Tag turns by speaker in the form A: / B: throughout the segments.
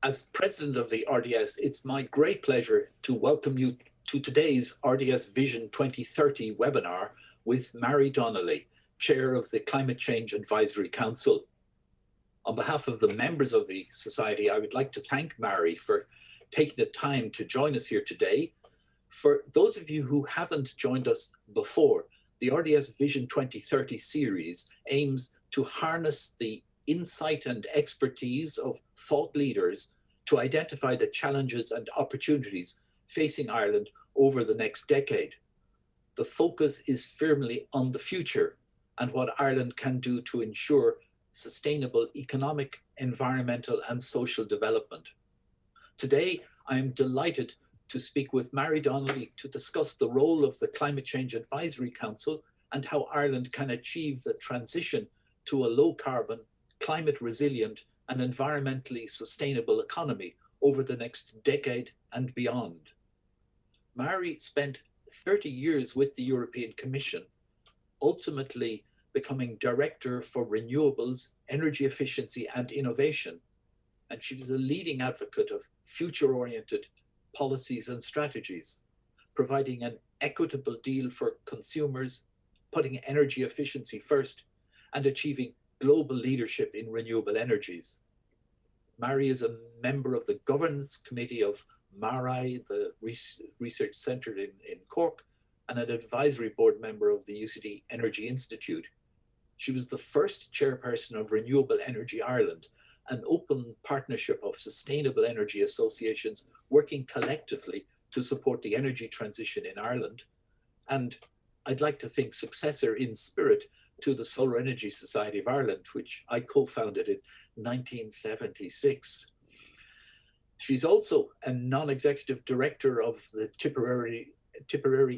A: As president of the RDS, it's my great pleasure to welcome you to today's RDS Vision 2030 webinar with Marie Donnelly, Chair of the Climate Change Advisory Council. On behalf of the members of the Society, I would like to thank Marie for taking the time to join us here today. For those of you who haven't joined us before, the RDS Vision 2030 series aims to harness the insight and expertise of thought leaders to identify the challenges and opportunities facing Ireland over the next decade. The focus is firmly on the future and what Ireland can do to ensure sustainable economic, environmental and social development. Today, I am delighted to speak with Marie Donnelly to discuss the role of the Climate Change Advisory Council and how Ireland can achieve the transition to a low-carbon, climate-resilient and environmentally sustainable economy over the next decade and beyond. Marie spent 30 years with the European Commission, ultimately becoming Director for Renewables, Energy Efficiency and Innovation. And she was a leading advocate of future-oriented policies and strategies, providing an equitable deal for consumers, putting energy efficiency first, and achieving global leadership in renewable energies. Marie is a member of the Governance Committee of MARI, the Research Centre in Cork, and an advisory board member of the UCD Energy Institute. She was the first chairperson of Renewable Energy Ireland, an open partnership of sustainable energy associations working collectively to support the energy transition in Ireland. And I'd like to think successor in spirit to the Solar Energy Society of Ireland, which I co-founded in 1976. She's also a non-executive director of the Tipperary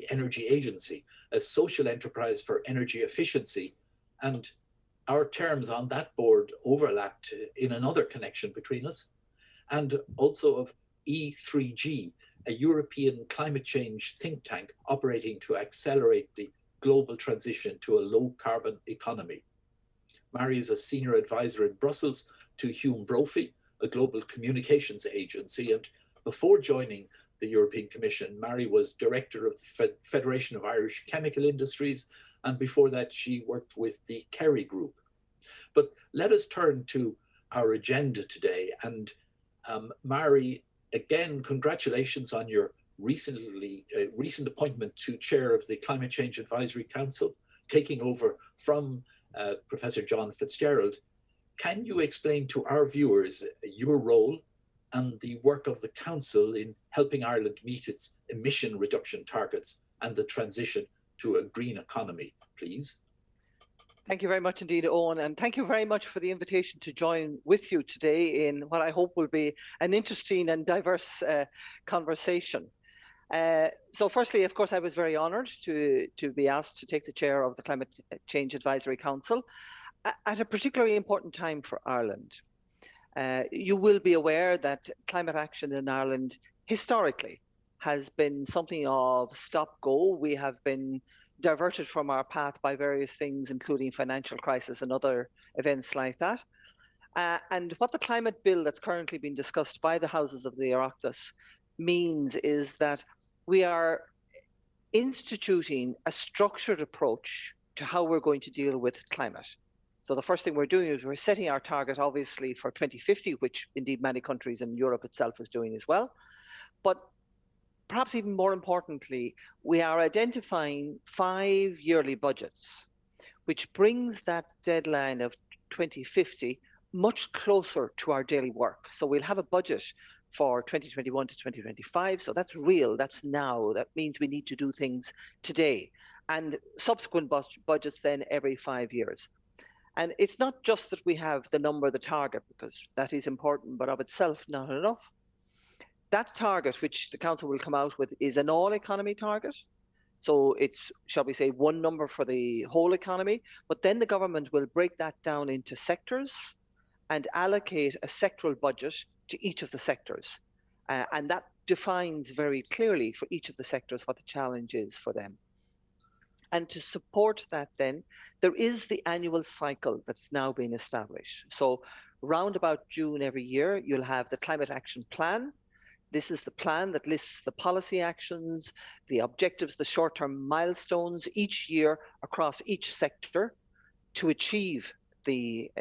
A: Energy Agency, a social enterprise for energy efficiency. And our terms on that board overlapped in another connection between us, and also of E3G, a European climate change think tank operating to accelerate the global transition to a low-carbon economy. Marie is a senior advisor in Brussels to Hume Brophy, a global communications agency, and before joining the European Commission, Marie was director of the Federation of Irish Chemical Industries, and before that she worked with the Kerry Group. But let us turn to our agenda today, and Marie, again, congratulations on your recent appointment to chair of the Climate Change Advisory Council, taking over from Professor John Fitzgerald. Can you explain to our viewers your role and the work of the Council in helping Ireland meet its emission reduction targets and the transition to a green economy, please?
B: Thank you very much indeed, Owen, and thank you very much for the invitation to join with you today in what I hope will be an interesting and diverse conversation. So firstly, of course, I was very honoured to be asked to take the chair of the Climate Change Advisory Council at a particularly important time for Ireland. You will be aware that climate action in Ireland historically has been something of stop-go. We have been diverted from our path by various things, including financial crisis and other events like that. And what the climate bill that's currently being discussed by the Houses of the Oireachtas means is that we are instituting a structured approach to how we're going to deal with climate. So the first thing we're doing is we're setting our target, obviously, for 2050, which indeed many countries in Europe itself is doing as well. But perhaps even more importantly, we are identifying 5 yearly budgets, which brings that deadline of 2050 much closer to our daily work. So we'll have a budget for 2021 to 2025. So that's real, that's now. That means we need to do things today. And subsequent budgets then every 5 years. And it's not just that we have the number, the target, because that is important, but of itself not enough. That target, which the Council will come out with, is an all-economy target. So it's, shall we say, one number for the whole economy, but then the government will break that down into sectors and allocate a sectoral budget to each of the sectors. And that defines very clearly for each of the sectors what the challenge is for them. And to support that then, there is the annual cycle that's now been established. So round about June every year, you'll have the Climate Action Plan. This is the plan that lists the policy actions, the objectives, the short-term milestones each year across each sector to achieve the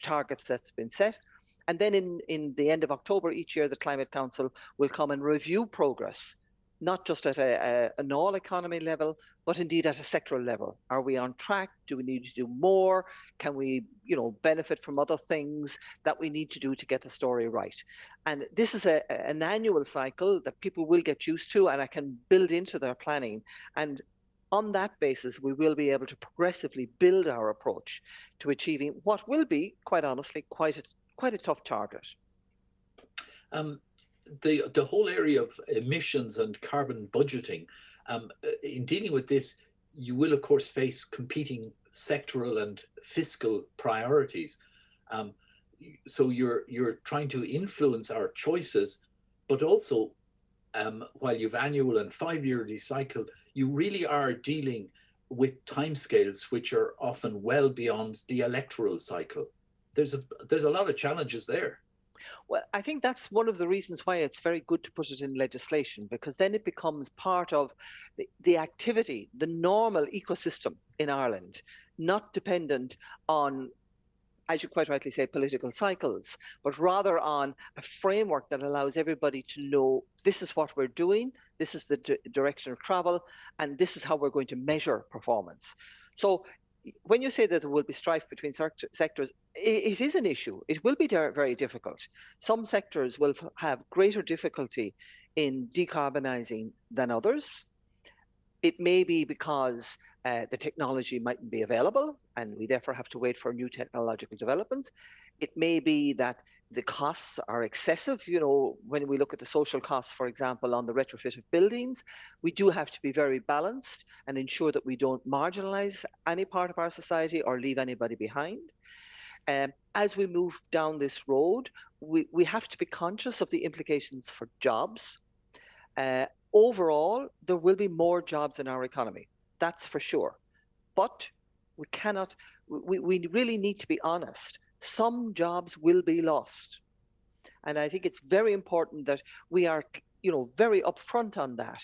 B: targets that's been set. And then in the end of October each year, the Climate Council will come and review progress, not just at an all economy level, but indeed at a sectoral level. Are we on track? Do we need to do more? Can we, benefit from other things that we need to do to get the story right? And this is an annual cycle that people will get used to and I can build into their planning. And on that basis, we will be able to progressively build our approach to achieving what will be, quite honestly, quite a tough target.
A: The whole area of emissions and carbon budgeting, in dealing with this, you will of course face competing sectoral and fiscal priorities. So you're trying to influence our choices, but also while you've annual and 5-yearly cycle, you really are dealing with timescales which are often well beyond the electoral cycle. There's a lot of challenges there.
B: Well, I think that's one of the reasons why it's very good to put it in legislation, because then it becomes part of the activity, the normal ecosystem in Ireland, not dependent on, as you quite rightly say, political cycles, but rather on a framework that allows everybody to know this is what we're doing, this is the direction of travel, and this is how we're going to measure performance. So when you say that there will be strife between sectors, it is an issue. It will be very difficult. Some sectors will have greater difficulty in decarbonising than others. It may be because the technology mightn't be available and we therefore have to wait for new technological developments. It may be that the costs are excessive. When we look at the social costs, for example, on the retrofit of buildings, we do have to be very balanced and ensure that we don't marginalize any part of our society or leave anybody behind. As we move down this road, we have to be conscious of the implications for jobs. Overall, there will be more jobs in our economy, that's for sure. But we really need to be honest. Some jobs will be lost. And I think it's very important that we are, very upfront on that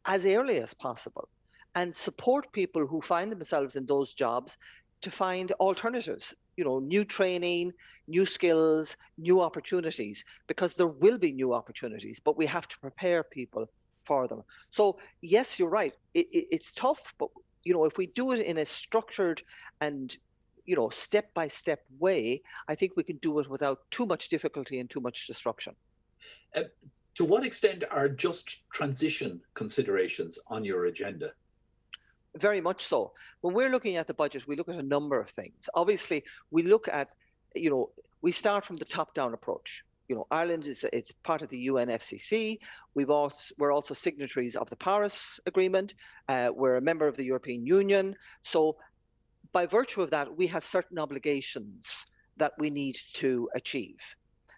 B: as early as possible and support people who find themselves in those jobs to find alternatives, new training, new skills, new opportunities, because there will be new opportunities, but we have to prepare people for them. So yes, you're right. It's tough, but if we do it in a structured and step-by-step way, I think we can do it without too much difficulty and too much disruption.
A: To what extent are just transition considerations on your agenda?
B: Very much so. When we're looking at the budget, we look at a number of things. Obviously, we look at, we start from the top-down approach. Ireland it's part of the UNFCCC. We're also signatories of the Paris Agreement. We're a member of the European Union. So by virtue of that, we have certain obligations that we need to achieve.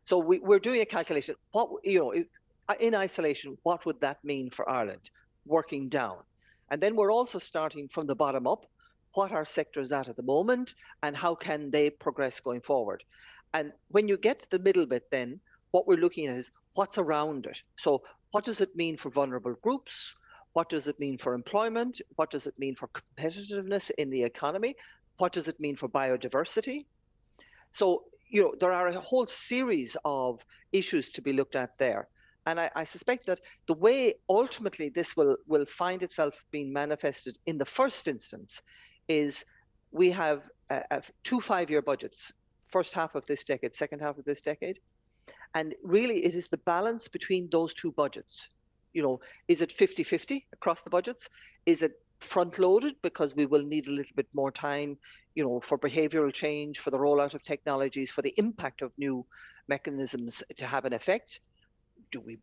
B: So we're doing a calculation. In isolation, what would that mean for Ireland, working down? And then we're also starting from the bottom up. What are sectors at the moment and how can they progress going forward? And when you get to the middle bit, then what we're looking at is what's around it. So what does it mean for vulnerable groups? What does it mean for employment? What does it mean for competitiveness in the economy? What does it mean for biodiversity? So, there are a whole series of issues to be looked at there. And I suspect that the way ultimately this will find itself being manifested in the first instance is we have 2 5-year budgets, first half of this decade, second half of this decade. And really it is the balance between those two budgets. Is it 50-50 across the budgets? Is it front loaded because we will need a little bit more time, for behavioral change, for the rollout of technologies, for the impact of new mechanisms to have an effect? Do we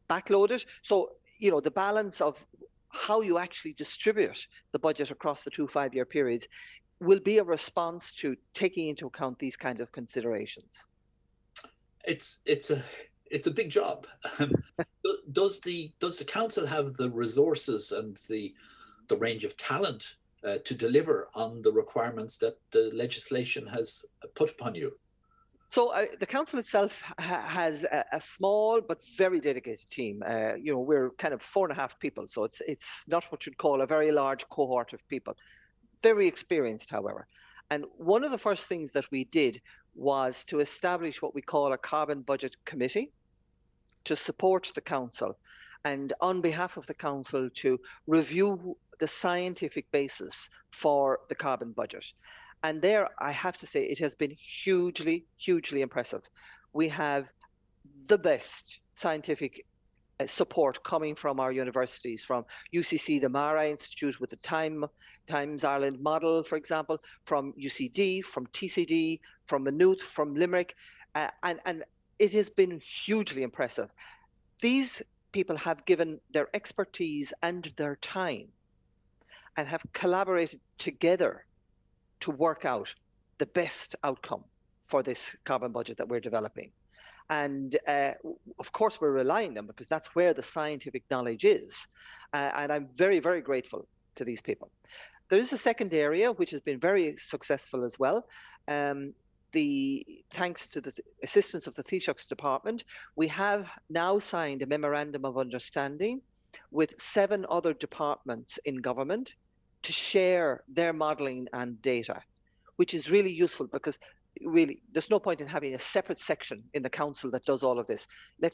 B: backload it? So, the balance of how you actually distribute the budget across the 2 5-year periods will be a response to taking into account these kinds of considerations.
A: It's a big job. Does the council have the resources and the range of talent to deliver on the requirements that the legislation has put upon you?
B: So the council itself has a small but very dedicated team. We're kind of 4.5 people, so it's not what you'd call a very large cohort of people. Very experienced, however. And one of the first things that we did was to establish what we call a carbon budget committee to support the council, and on behalf of the council to review the scientific basis for the carbon budget. And there, I have to say, it has been hugely, hugely impressive. We have the best scientific support coming from our universities, from UCC, the Mara Institute with the Times Ireland model, for example, from UCD, from TCD, from Maynooth, from Limerick, and it has been hugely impressive. These people have given their expertise and their time and have collaborated together to work out the best outcome for this carbon budget that we're developing. And of course, we're relying on them because that's where the scientific knowledge is. And I'm very, very grateful to these people. There is a second area which has been very successful as well. Thanks to the assistance of the Taoiseach's department, we have now signed a memorandum of understanding with 7 other departments in government to share their modelling and data, which is really useful because really there's no point in having a separate section in the council that does all of this. The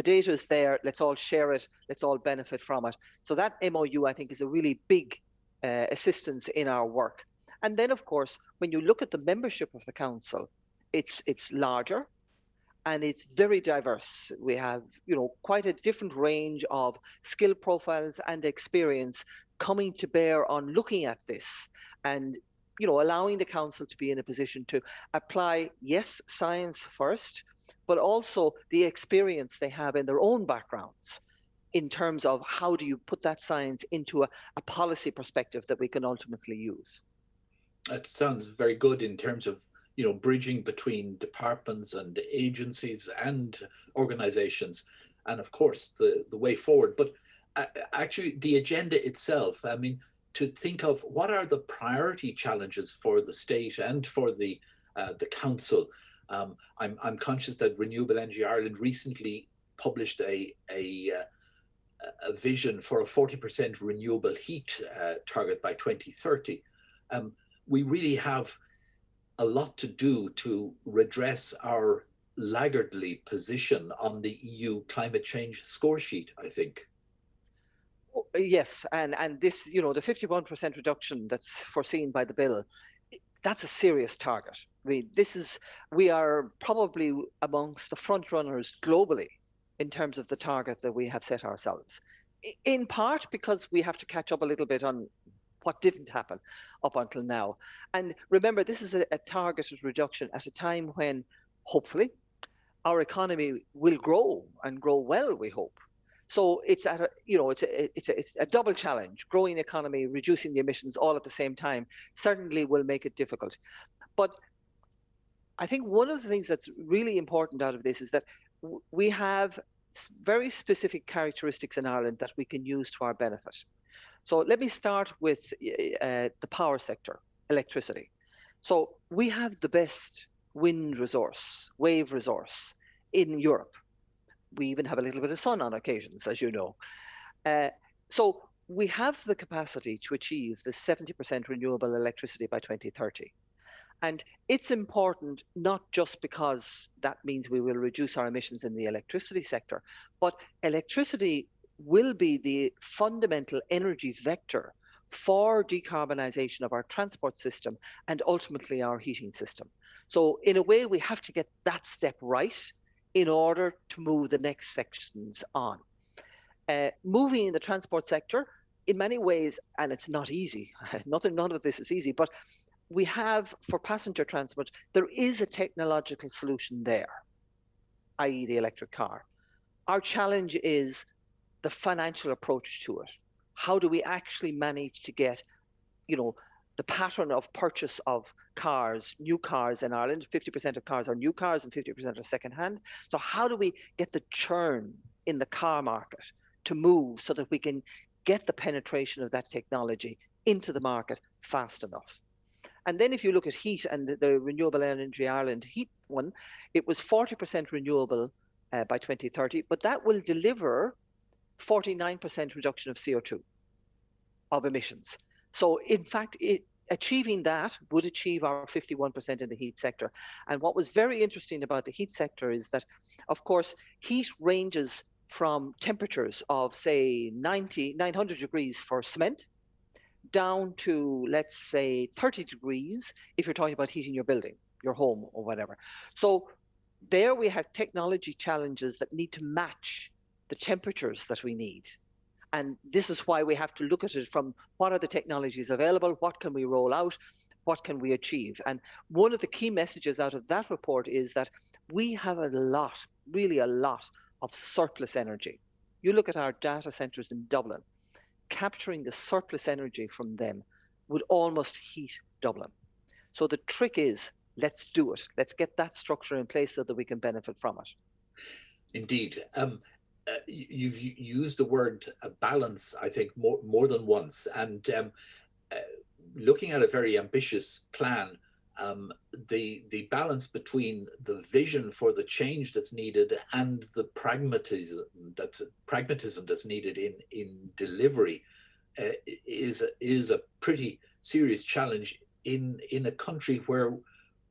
B: data is there, let's all share it, let's all benefit from it. So that MOU, I think, is a really big assistance in our work. And then, of course, when you look at the membership of the council, it's larger and it's very diverse. We have, quite a different range of skill profiles and experience coming to bear on looking at this and, allowing the council to be in a position to apply, yes, science first, but also the experience they have in their own backgrounds in terms of how do you put that science into a policy perspective that we can ultimately use.
A: That sounds very good in terms of, bridging between departments and agencies and organizations, and of course the way forward. But actually the agenda itself, I mean, to think of what are the priority challenges for the state and for the council. I'm conscious that Renewable Energy Ireland recently published a vision for a 40% renewable heat target by 2030. We really have a lot to do to redress our laggardly position on the EU climate change score sheet, I think.
B: Yes, and this, the 51% reduction that's foreseen by the bill, that's a serious target. I mean, we are probably amongst the front runners globally in terms of the target that we have set ourselves. In part because we have to catch up a little bit on what didn't happen up until now. And remember, this is a targeted reduction at a time when, hopefully, our economy will grow and grow well, we hope. So it's a double challenge. Growing economy, reducing the emissions all at the same time certainly will make it difficult. But I think one of the things that's really important out of this is that we have very specific characteristics in Ireland that we can use to our benefit. So let me start with the power sector, electricity. So we have the best wind resource, wave resource in Europe. We even have a little bit of sun on occasions, as you know. So we have the capacity to achieve the 70% renewable electricity by 2030. And it's important not just because that means we will reduce our emissions in the electricity sector, but electricity will be the fundamental energy vector for decarbonisation of our transport system and ultimately our heating system. So in a way, we have to get that step right in order to move the next sections on. Moving in the transport sector, in many ways, and it's not easy, none of this is easy, but we have, for passenger transport, there is a technological solution there, i.e. the electric car. Our challenge is the financial approach to it. How do we actually manage to get, the pattern of purchase of cars, new cars in Ireland? 50% of cars are new cars and 50% are second-hand. So how do we get the churn in the car market to move so that we can get the penetration of that technology into the market fast enough? And then if you look at heat and the Renewable Energy Ireland heat one. It was 40% renewable by 2030, but that will deliver 49% reduction of CO2 of emissions. So in fact, achieving that would achieve our 51% in the heat sector. And what was very interesting about the heat sector is that, of course, heat ranges from temperatures of, say, 900 degrees for cement down to, let's say, 30 degrees if you're talking about heating your building, your home, or whatever. So there we have technology challenges that need to match the temperatures that we need. And this is why we have to look at it from what are the technologies available, what can we roll out, what can we achieve. And one of the key messages out of that report is that we have a lot, really a lot of surplus energy. You look at our data centers in Dublin, capturing the surplus energy from them would almost heat Dublin. So the trick is, let's do it. Let's get that structure in place so that we can benefit from it.
A: Indeed. You've used the word balance, I think, more than once. And looking at a very ambitious plan, the balance between the vision for the change that's needed and the pragmatism that's needed in delivery is a pretty serious challenge in a country where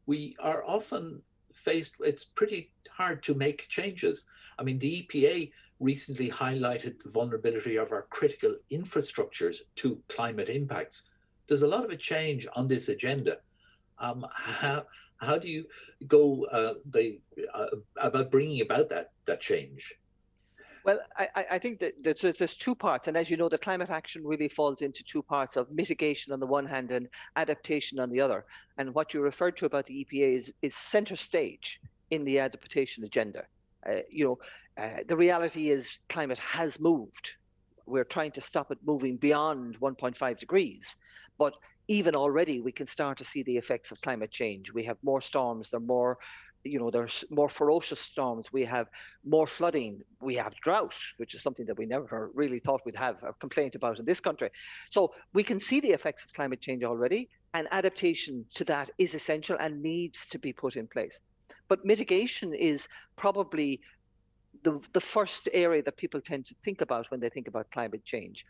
A: we are often faced. It's pretty hard to make changes. I mean, the EPA recently highlighted the vulnerability of our critical infrastructures to climate impacts. There's a lot of a change on this agenda. How do you go about bringing about that change?
B: Well, I think that there's two parts. And as you know, the climate action really falls into two parts of mitigation on the one hand and adaptation on the other. And what you referred to about the EPA is center stage in the adaptation agenda. The reality is climate has moved. We're trying to stop it moving beyond 1.5 degrees. But even already, we can start to see the effects of climate change. We have more storms, there's more ferocious storms, we have more flooding, we have drought, which is something that we never really thought we'd have a complaint about in this country. So we can see the effects of climate change already, and adaptation to that is essential and needs to be put in place. But mitigation is probably the first area that people tend to think about when they think about climate change.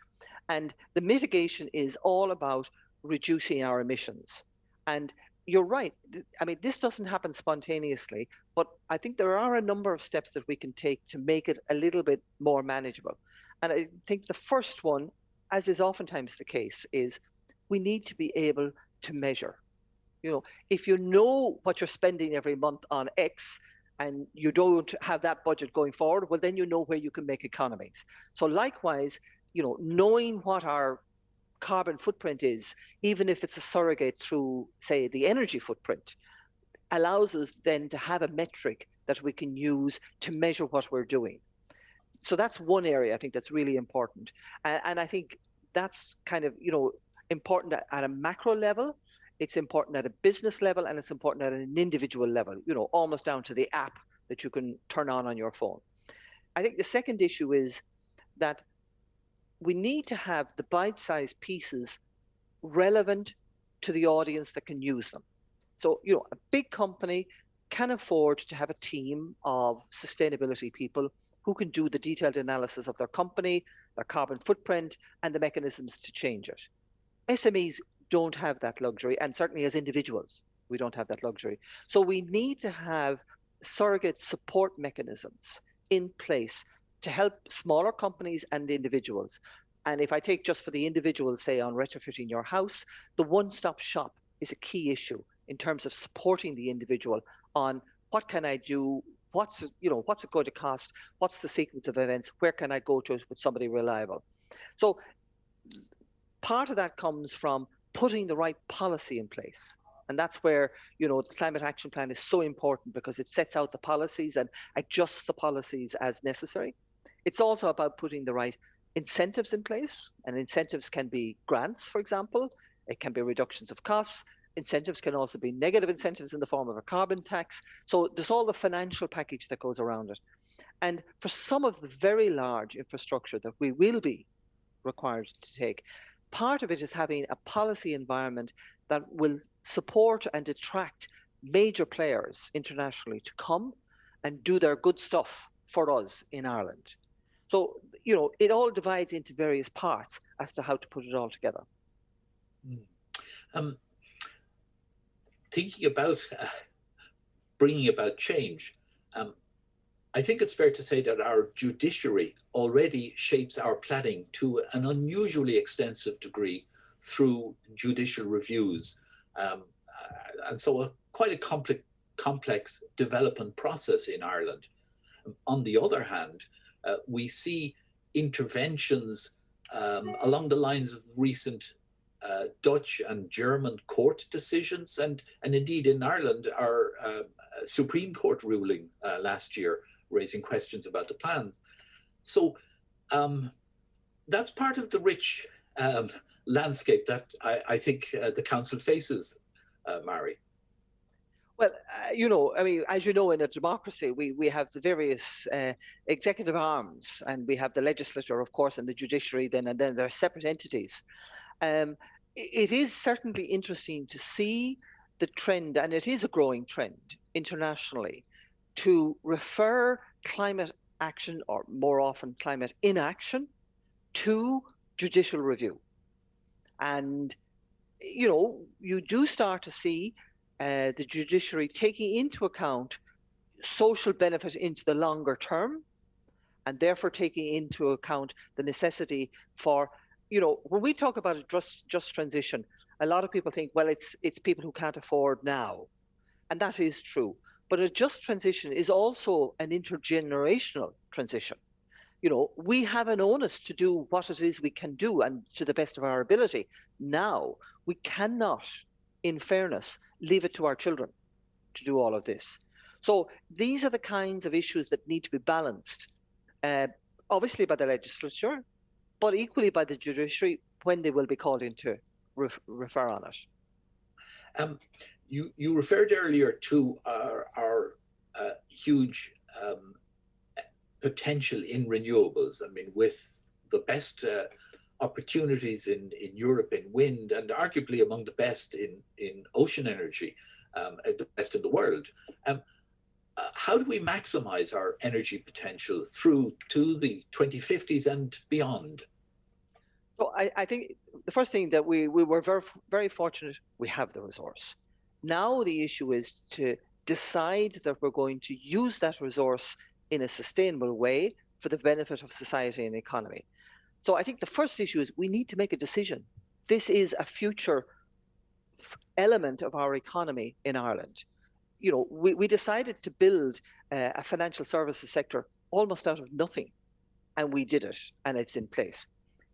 B: And the mitigation is all about reducing our emissions. And you're right. I mean, this doesn't happen spontaneously, but I think there are a number of steps that we can take to make it a little bit more manageable. And I think the first one, as is oftentimes the case, is we need to be able to measure. If you know what you're spending every month on X and you don't have that budget going forward, well, then you know where you can make economies. So likewise, knowing what our carbon footprint is, even if it's a surrogate through, say, the energy footprint, allows us then to have a metric that we can use to measure what we're doing. So that's one area I think that's really important. And I think that's kind of, important at a macro level, it's important at a business level, and it's important at an individual level, almost down to the app that you can turn on your phone. I think the second issue is that we need to have the bite-sized pieces relevant to the audience that can use them. So, a big company can afford to have a team of sustainability people who can do the detailed analysis of their company, their carbon footprint, and the mechanisms to change it. SMEs don't have that luxury, and certainly as individuals, we don't have that luxury. So we need to have surrogate support mechanisms in place to help smaller companies and individuals. And if I take just for the individuals, say on retrofitting your house, the one-stop shop is a key issue in terms of supporting the individual on what can I do, what's it going to cost, what's the sequence of events, where can I go to with somebody reliable. So part of that comes from putting the right policy in place. And that's where, the climate action plan is so important, because it sets out the policies and adjusts the policies as necessary. It's also about putting the right incentives in place. And incentives can be grants, for example. It can be reductions of costs. Incentives can also be negative incentives in the form of a carbon tax. So there's all the financial package that goes around it. And for some of the very large infrastructure that we will be required to take, part of it is having a policy environment that will support and attract major players internationally to come and do their good stuff for us in Ireland. So, it all divides into various parts as to how to put it all together.
A: Um, Thinking about bringing about change, I think it's fair to say that our judiciary already shapes our planning to an unusually extensive degree through judicial reviews. And so quite a complex development process in Ireland. On the other hand, we see interventions along the lines of recent Dutch and German court decisions, and indeed in Ireland, our Supreme Court ruling last year, raising questions about the plan. So that's part of the rich landscape that I think the council faces, Marie.
B: Well, as you know, in a democracy, we have the various executive arms, and we have the legislature, of course, and the judiciary then, and then there are separate entities. It is certainly interesting to see the trend, and it is a growing trend internationally, to refer climate action, or more often climate inaction, to judicial review. And, you do start to see the judiciary taking into account social benefit into the longer term, and therefore taking into account the necessity for, when we talk about a just transition, a lot of people think, well, it's people who can't afford now. And that is true. But a just transition is also an intergenerational transition. We have an onus to do what it is we can do, and to the best of our ability. Now, we cannot, in fairness, leave it to our children to do all of this. So these are the kinds of issues that need to be balanced, obviously by the legislature, but equally by the judiciary when they will be called in to refer on it.
A: You referred earlier to our huge potential in renewables. I mean, with the best opportunities in Europe in wind, and arguably among the best in ocean energy, the best in the world. How do we maximize our energy potential through to the 2050s and beyond?
B: So I think the first thing that we were very, very fortunate, we have the resource. Now the issue is to decide that we're going to use that resource in a sustainable way for the benefit of society and economy. So I think the first issue is we need to make a decision. This is a future element of our economy in Ireland. We decided to build a financial services sector almost out of nothing, and we did it, and it's in place.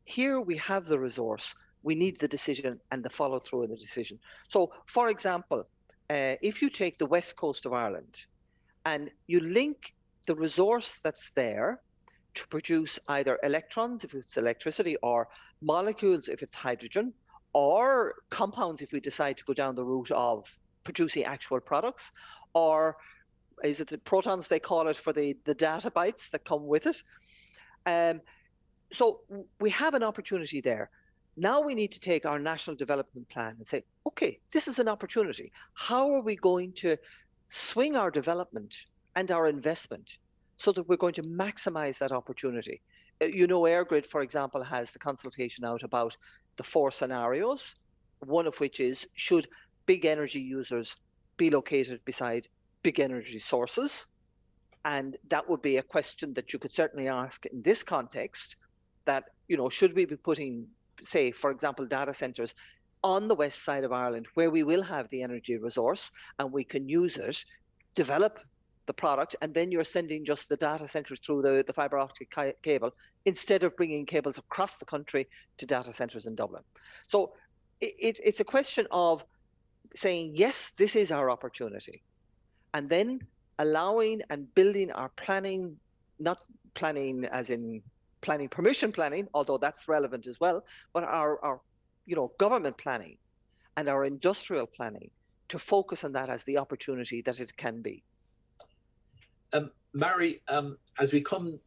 B: Here we have the resource, we need the decision and the follow through of the decision. So, for example, if you take the west coast of Ireland and you link the resource that's there to produce either electrons, if it's electricity, or molecules, if it's hydrogen, or compounds, if we decide to go down the route of producing actual products, or is it the protons they call it for the data bytes that come with it? So we have an opportunity there. Now we need to take our national development plan and say, okay, this is an opportunity. How are we going to swing our development and our investment so that we're going to maximize that opportunity? EirGrid, for example, has the consultation out about the 4 scenarios, one of which is, should big energy users be located beside big energy sources? And that would be a question that you could certainly ask in this context, that, should we be putting, say, for example, data centers on the west side of Ireland, where we will have the energy resource and we can use it, develop the product, and then you're sending just the data centers through the fiber optic cable, instead of bringing cables across the country to data centers in Dublin. So it's a question of saying, yes, this is our opportunity, and then allowing and building our planning, not planning as in planning permission planning, although that's relevant as well, but our government planning and our industrial planning to focus on that as the opportunity that it can be.
A: Marie, as we come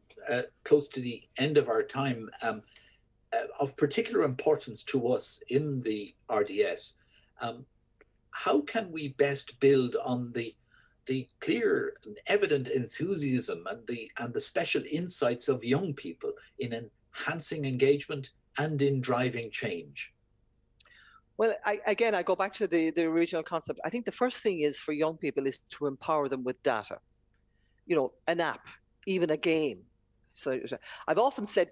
A: close to the end of our time, of particular importance to us in the RDS, how can we best build on the clear and evident enthusiasm and the special insights of young people in enhancing engagement and in driving change?
B: Well, again, I go back to the original concept. I think the first thing is for young people is to empower them with data. An app, even a game. So I've often said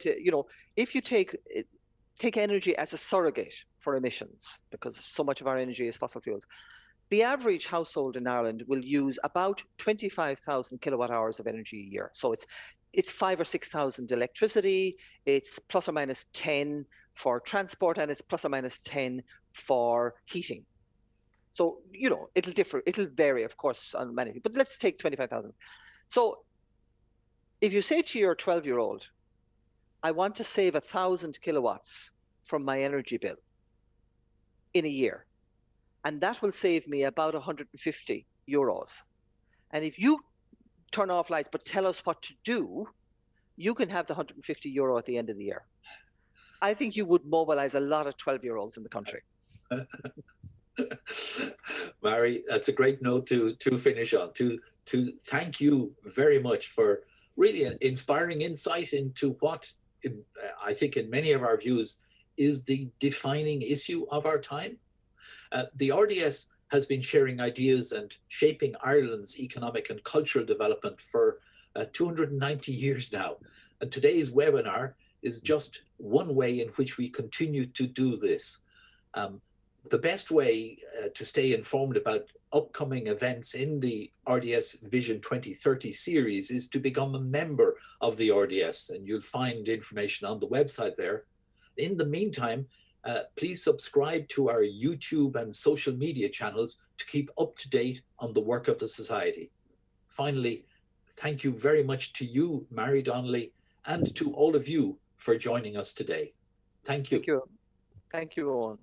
B: if you take energy as a surrogate for emissions, because so much of our energy is fossil fuels, the average household in Ireland will use about 25,000 kilowatt hours of energy a year. So it's 5 or 6,000 electricity, it's plus or minus 10 for transport, and it's plus or minus 10 for heating. So, it'll differ, it'll vary, of course, on many, but let's take 25,000. So if you say to your 12-year-old, I want to save 1,000 kilowatts from my energy bill in a year, and that will save me about 150 euros. And if you turn off lights but tell us what to do, you can have the 150 euro at the end of the year. I think you would mobilize a lot of 12-year-olds in the country.
A: Marie, that's a great note to finish on. To thank you very much for really an inspiring insight into what I think in many of our views is the defining issue of our time. The RDS has been sharing ideas and shaping Ireland's economic and cultural development for 290 years now. And today's webinar is just one way in which we continue to do this. The best way to stay informed about upcoming events in the RDS Vision 2030 series is to become a member of the RDS, and you'll find information on the website there. In the meantime, please subscribe to our YouTube and social media channels to keep up to date on the work of the Society. Finally, thank you very much to you, Marie Donnelly, and to all of you for joining us today. Thank you.
B: Thank you. Thank you, Owen.